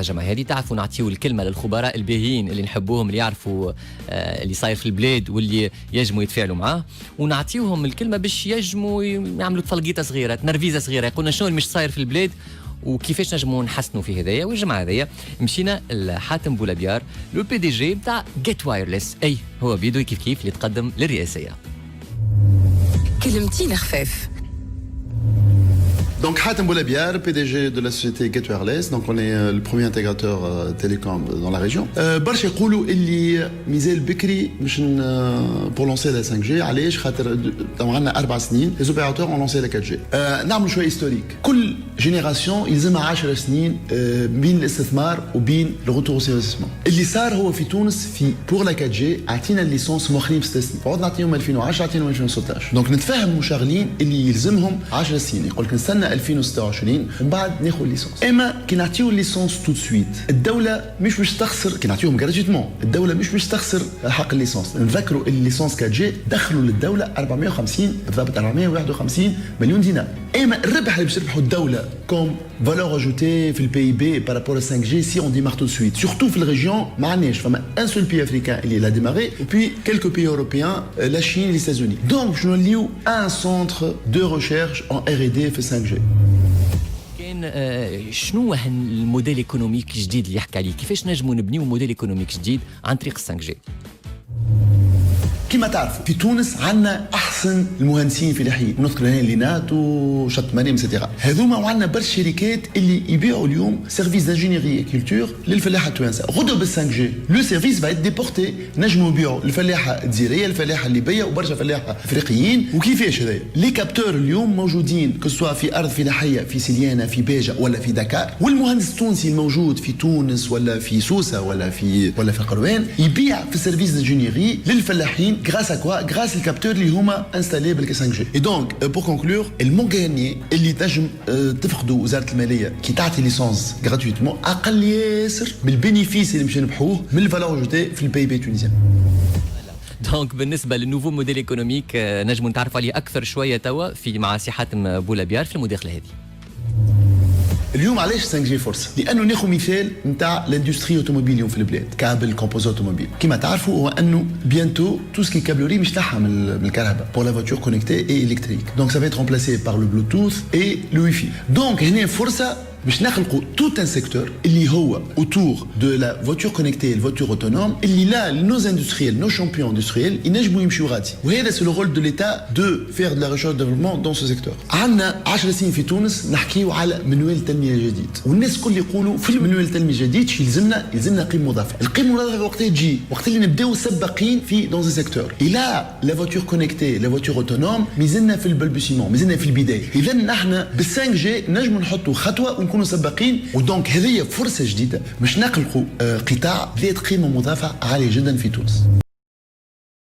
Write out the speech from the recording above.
الحاجة هذه تعرفوا نعطيو الكلمة للخبراء الباهيين اللي نحبوهم اللي يعرفوا اللي صاير في البلاد واللي يجموا يتفاعلوا معاه ونعطيوهم الكلمة باش يجموا يعملوا تفلقيطة صغيرة تنرفيزة صغيرة يقولنا شنو مش صاير في البلاد وكيفاش نجموا نحسنوا في هذايا. والجمعة هذايا مشينا لحاتم بولابيار لو بي دي جي نتاع جيت وايرلس اي هو بيدو كيف كيف اللي تقدم للرئاسية. كلمتين خفاف. Donc Hatem Boulabiar, PDG de la société Get Wireless, donc on est le premier intégrateur télécom dans la région. برشا يقولوا اللي مازال بكري باش pour lancer la 5G علاش خاطر عندنا 4 سنين les opérateurs ont lancé la 4G. نعملوا شويه هيستوريك. كل جينيراسيون يلزمها 10 سنين بين الاستثمار وبين الغوتور سيفيسمون. اللي صار هو في تونس في pour la 4G اعطينا الليسونس مؤخرين ب 6 سنين. عوضنا نعطيهم 2010 عطيناهم 2016. دونك نتفاهم مشغلين اللي يلزمهم 10 سنين يقول لك نستنى 2026 ومن بعد ناخذ الليسونس. اما كي نعطيو الليسونس تو سويت الدوله مش باش تخسر كي نعطيوهم جراتويتمون الدوله مش باش تخسر حق الليسونس. نذكروا الليسونس 4G دخلوا للدوله 450 بالضبط 451 مليون دينار. اما الربح اللي باش تربحوا الدوله كوم فالور اجوتي في البي بي بارابور 5G سي اون ديمار تو سويت سورتو في الريجيون ما عندناش فما ان سول بي افريكان اللي لا ديماري وبي كيلكو بي اوروبيان لا شين لي ستازوني. دونك باش نوليو ان سونتر دو ريشيرش ان ار اي دي في 5G. كاين شنو هو الموديل ايكونوميك الجديد اللي يحكي عليه كيفاش نجموا نبنيو موديل ايكونوميك جديد عن طريق 5G؟ كما تعرفوا في تونس عندنا احسن المهندسين في الحي نذكر هنا لينات وشط مريم سيتيرا هذوما وعندنا برشا شركات اللي يبيعوا اليوم سيرفيس دانجينيري كولتور للفلاحه التوانسه. غدوه بال 5G لو سيرفيس va être déporté نجموا نبيعوا الفلاحه الجزائريه الفلاحه الليبيه وبرشا فلاحه افريقيين. وكيفاش هذايا لي كابتور اليوم موجودين كسوا في ارض فلاحيه في سليانه في باجه ولا في دكار والمهندس التونسي الموجود في تونس ولا في سوسه ولا في قروان يبيع في سيرفيس دانجينيري للفلاحين grâce à quoi? Grâce aux capteurs اللي هما installés بال 5G. Et donc pour conclure المون غاني اللي تنجم تفقدوا وزاره الماليه كي تعطي ليسونس gratuitement اقل ياسر من البينيفيس اللي باش نربحوه من الفالور اجوتي في البي بي تونسيان. دونك بالنسبه للنوفو موديل ايكونوميك نجموا نتعرفوا عليه اكثر شويه توا في مع سي حاتم بولابيار في المداخله هذه. اليوم علاش 5G فرصه؟ لانه ناخذ مثال نتاع لاندستري اوتوموبيل اليوم في البلاد كابل كومبوزو اوتوموبيل. كما تعرفوا هو انه بيانتو تو سكي كابلوري مش تاعها من الكهرباء بور لا فواتور كونيكتي اي الكتريك. دونك سا فا être remplacé par le bluetooth et le wifi. دونك هنا فرصه باش نخلقوا توت ان سيكتور اللي هو اوتور دو لا فواتور كونيكتي الفواتور اوتونوم اللي لا نوز اندستريال نو شامبيون اندستريال ينجموا يمشيوا غادي. وهذا سي لو رول دو ليتا دو فير دو لا ريشيرش ديفلوبمون دون سو سيكتور. عندنا 10 سنين في تونس نحكيو على منوال تنميه جديد والناس الكل يقولوا في المنوال التنميه الجديد شي يلزمنا قيمه مضافه. القيمه المضافه وقتها تجي وقت اللي نبداو سباقين في دون سو سيكتور. الى لا فواتور كونيكتي لا فواتور اوتونوم مازلنا في البلبسيمون مازلنا في البدايه. اذا نحن بال 5G نجموا نحطوا خطوه ونكونوا سباقين. ودونك هذه فرصه جديده باش نخلقوا قطاع ذات قيمه مضافه عاليه جدا في تونس.